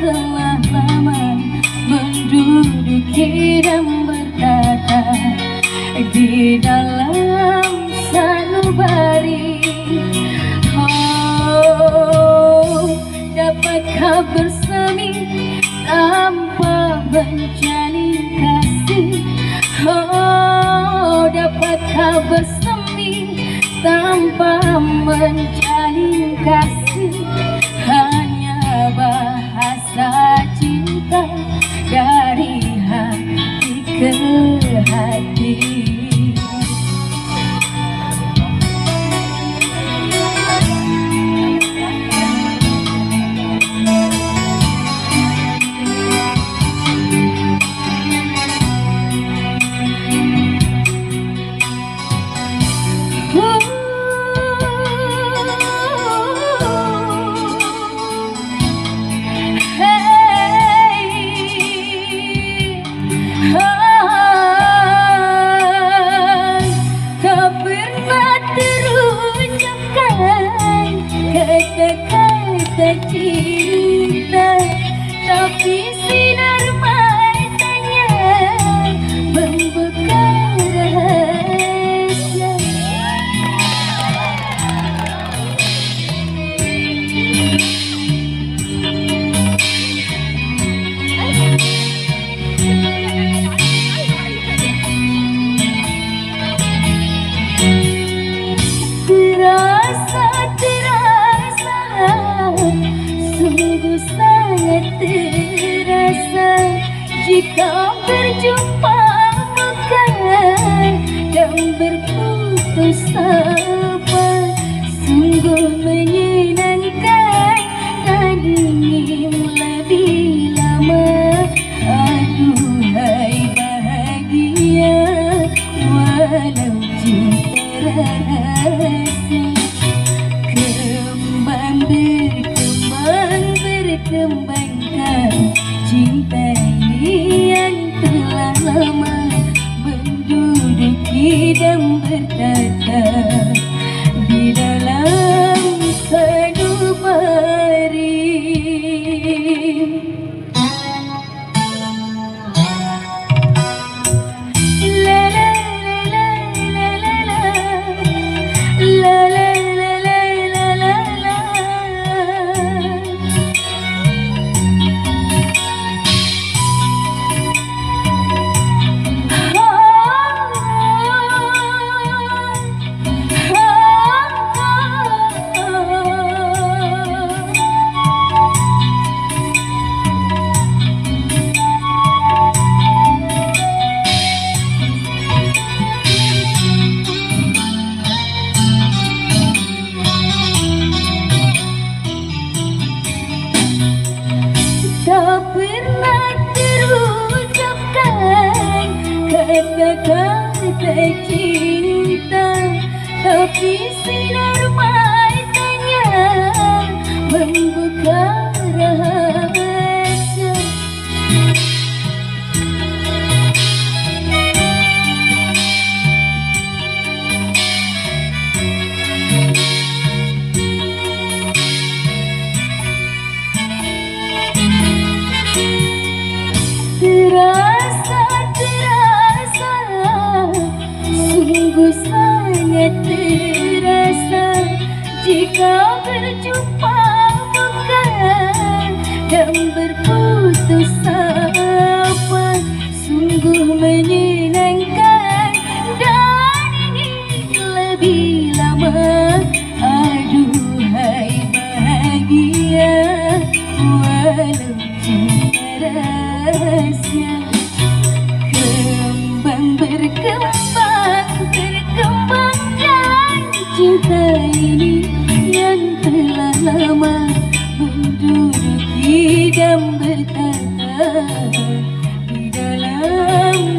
telah lama menduduki dan bertata di dalam sanubari. Oh, dapatkah bersemi tanpa menjalin kasih? Oh, dapatkah bersemi tanpa menjalin kasih? Hanya bahasa cinta dari hati ke hati. Kata-kata cinta, tapi sinar matanya membekal rahasia. Sungguh sangat terasa jika berjumpa muka dan berputus sapa. Sungguh menyenangkan dan ingin lebih lama. Aduhai bahagia walau cinta rahasia. Kembangkan cinta ini yang telah lama menduduki dan bertata di dalam sanubari. La la la la la la la la. Tak pernah terucapkan kata-kata cinta, tapi sinar matanya membuka rahasia. Terasa, sungguh sangat terasa jika berjumpa muka dan berputus sapa. Sungguh menyenangkan dan ingin lebih lama. Aduhai bahagia walau cinta rahasia. Berkembangkan cinta ini yang telah lama menduduki dan bertata di dalam